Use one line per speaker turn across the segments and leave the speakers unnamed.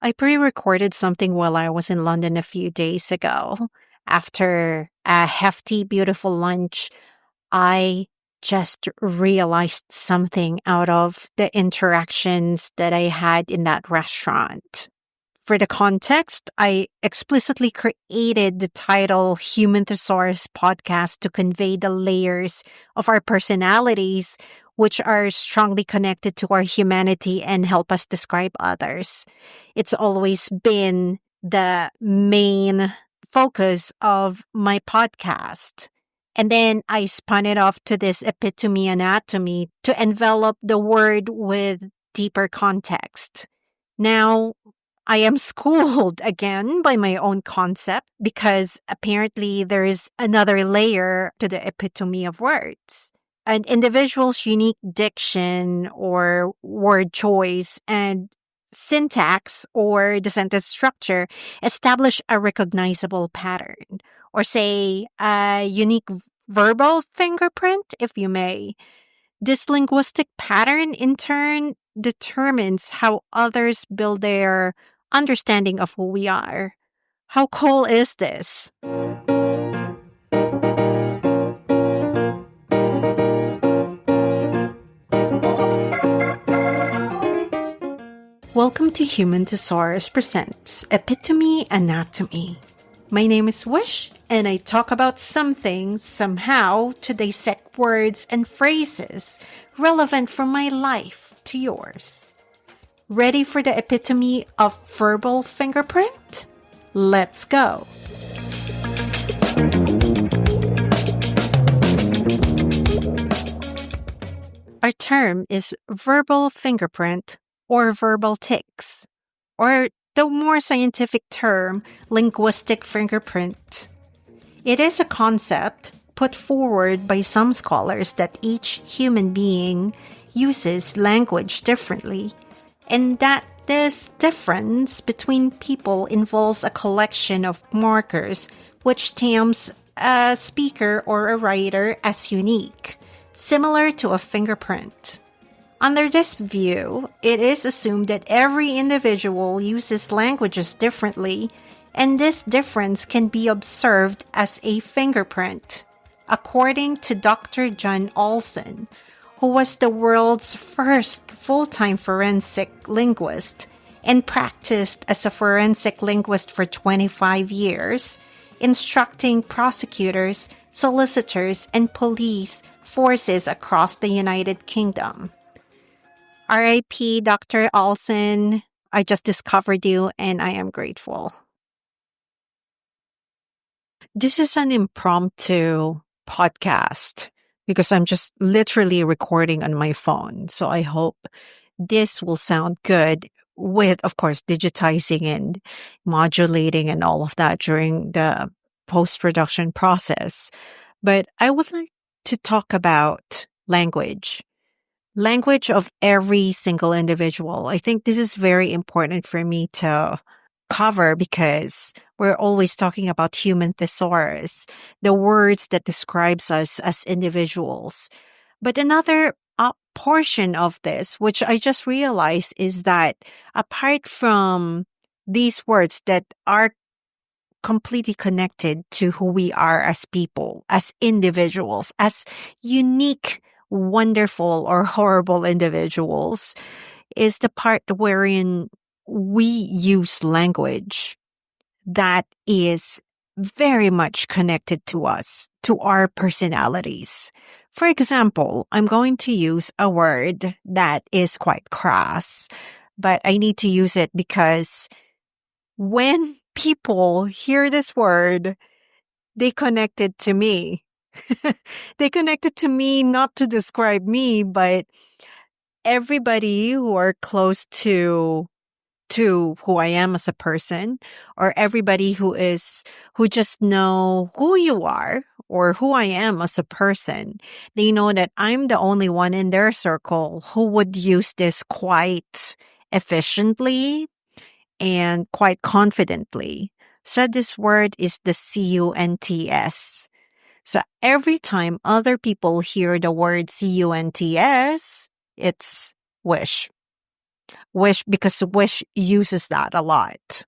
I pre-recorded something while I was in London a few days ago. After a hefty, beautiful lunch, I just realized something out of the interactions that I had in that restaurant. For the context, I explicitly created the title Human Thesaurus Podcast to convey the layers of our personalities, which are strongly connected to our humanity and help us describe others. It's always been the main focus of my podcast. And then I spun it off to this epitome anatomy to envelop the word with deeper context. Now, I am schooled again by my own concept because apparently there is another layer to the epitome of words. An individual's unique diction or word choice and syntax or the sentence structure establish a recognizable pattern, or say a unique verbal fingerprint, if you may. This linguistic pattern, in turn, determines how others build their understanding of who we are. How cool is this? Welcome to Human Thesaurus Presents Epitome Anatomy. My name is Wish, and I talk about something, somehow, to dissect words and phrases relevant from my life to yours. Ready for the epitome of verbal fingerprint? Let's go! Our term is verbal fingerprint or verbal tics, or the more scientific term, linguistic fingerprint. It is a concept put forward by some scholars that each human being uses language differently, and that this difference between people involves a collection of markers which stamps a speaker or a writer as unique, similar to a fingerprint. Under this view, it is assumed that every individual uses languages differently, and this difference can be observed as a fingerprint, according to Dr. John Olson, who was the world's first full-time forensic linguist and practiced as a forensic linguist for 25 years, instructing prosecutors, solicitors, and police forces across the United Kingdom. R.I.P. Dr. Olson, I just discovered you and I am grateful. This is an impromptu podcast because I'm just literally recording on my phone. So I hope this will sound good with, of course, digitizing and modulating and all of that during the post-production process. But I would like to talk about language. Language of every single individual. I think this is very important for me to cover because we're always talking about human thesaurus, the words that describes us as individuals. But another portion of this, which I just realized, is that apart from these words that are completely connected to who we are as people, as individuals, as unique, wonderful or horrible individuals, is the part wherein we use language that is very much connected to us, to our personalities. For example, I'm going to use a word that is quite crass, but I need to use it because when people hear this word, they connect it to me. They connected to me not to describe me, but everybody who are close to who I am as a person, or everybody who just know who you are or who I am as a person. They know that I'm the only one in their circle who would use this quite efficiently and quite confidently. So this word is the CUNTS. So every time other people hear the word CUNTS, it's wish. Wish, because Wish uses that a lot.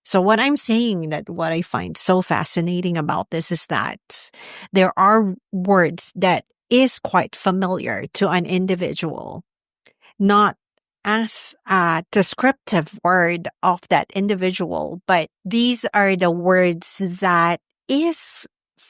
So what I'm saying, that what I find so fascinating about this is that there are words that is quite familiar to an individual, not as a descriptive word of that individual, but these are the words that is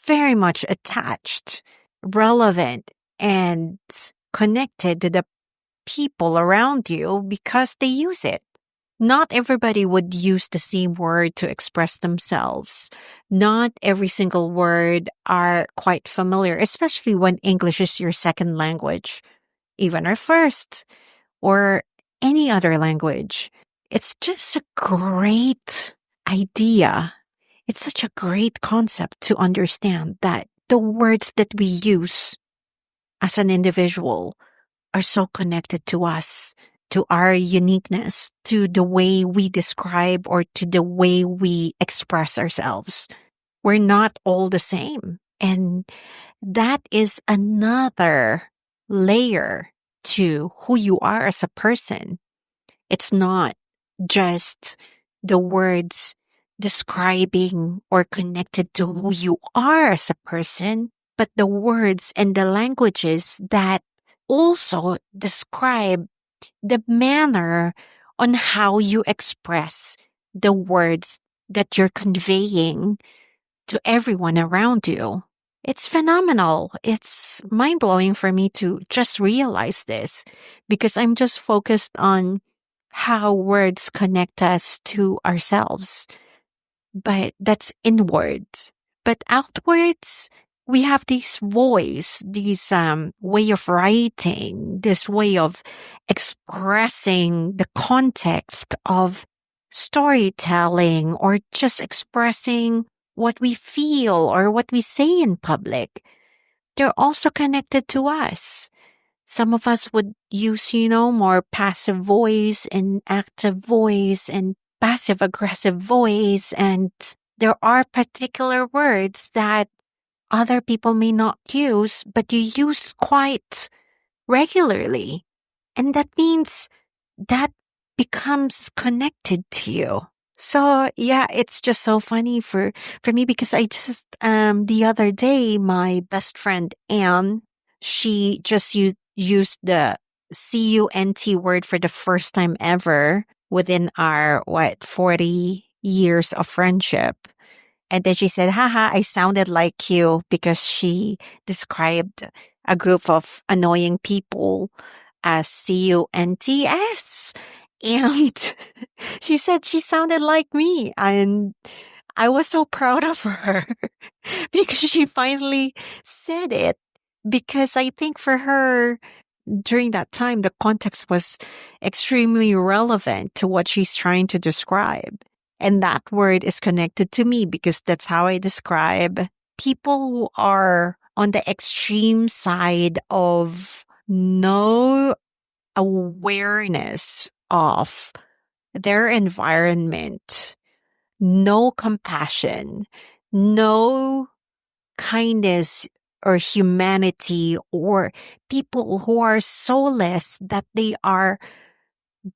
very much attached, relevant, and connected to the people around you because they use it. Not everybody would use the same word to express themselves. Not every single word are quite familiar, especially when English is your second language, even our first, or any other language. It's just a great idea. It's such a great concept to understand that the words that we use as an individual are so connected to us, to our uniqueness, to the way we describe or to the way we express ourselves. We're not all the same. And that is another layer to who you are as a person. It's not just the words describing or connected to who you are as a person, but the words and the languages that also describe the manner on how you express the words that you're conveying to everyone around you. It's phenomenal. It's mind blowing for me to just realize this because I'm just focused on how words connect us to ourselves. But that's inward. But outwards, we have this voice, this way of writing, this way of expressing the context of storytelling or just expressing what we feel or what we say in public. They're also connected to us. Some of us would use, more passive voice and active voice and passive aggressive voice. And there are particular words that other people may not use, but you use quite regularly. And that means that becomes connected to you. So yeah, it's just so funny for me because I just, the other day, my best friend, Anne, she just used the CUNT word for the first time ever within our, 40 years of friendship. And then she said, haha, I sounded like you because she described a group of annoying people as CUNTS. And she said she sounded like me. And I was so proud of her because she finally said it. Because I think for her, during that time, the context was extremely relevant to what she's trying to describe. And that word is connected to me because that's how I describe people who are on the extreme side of no awareness of their environment, no compassion, no kindness or humanity, or people who are soulless that they are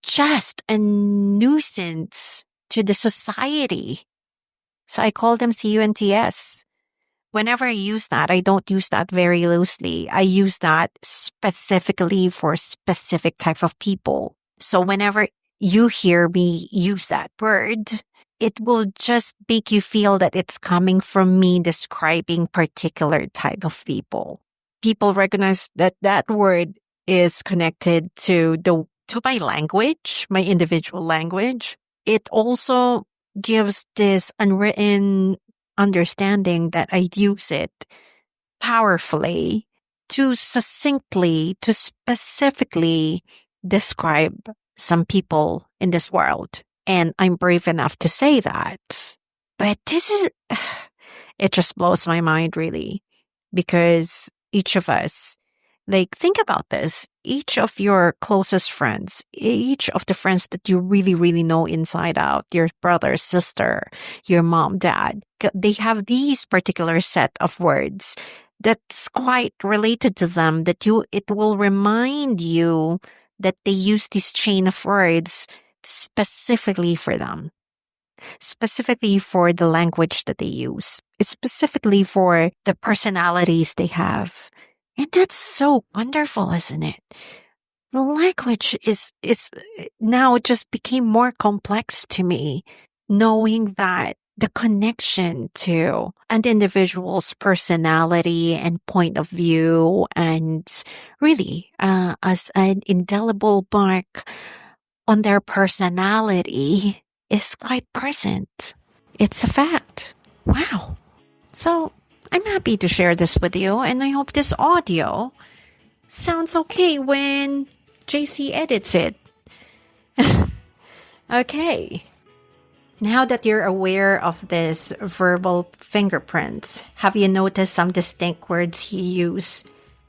just a nuisance to the society. So I call them CUNTS. Whenever I use that, I don't use that very loosely. I use that specifically for specific type of people. So whenever you hear me use that word, it will just make you feel that it's coming from me describing particular type of people. People recognize that that word is connected to my language, my individual language. It also gives this unwritten understanding that I use it powerfully to succinctly, to specifically describe some people in this world. And I'm brave enough to say that. But it just blows my mind really, because each of us, think about this. Each of your closest friends, each of the friends that you really, really know inside out, your brother, sister, your mom, dad, they have these particular set of words that's quite related to them, that it will remind you that they use this chain of words specifically for them, specifically for the language that they use, specifically for the personalities they have. And that's so wonderful, isn't it? The language is now just became more complex to me, knowing that the connection to an individual's personality and point of view, and really as an indelible mark on their personality, is quite present. It's a fact. Wow. So I'm happy to share this with you, and I hope this audio sounds okay when JC edits it. Okay. Now that you're aware of this verbal fingerprints, have you noticed some distinct words you use,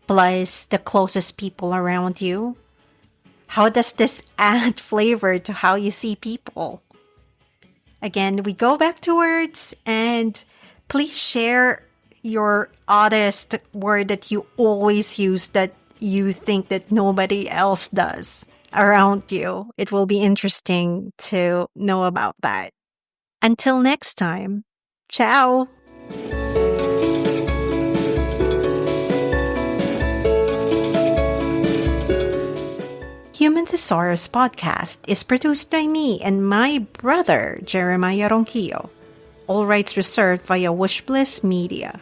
plus the closest people around you? How does this add flavor to how you see people? Again, we go back to words, and please share your oddest word that you always use that you think that nobody else does around you. It will be interesting to know about that. Until next time, ciao! Human Thesaurus Podcast is produced by me and my brother, Jeremiah Ronquillo. All rights reserved via Wishbliss Media.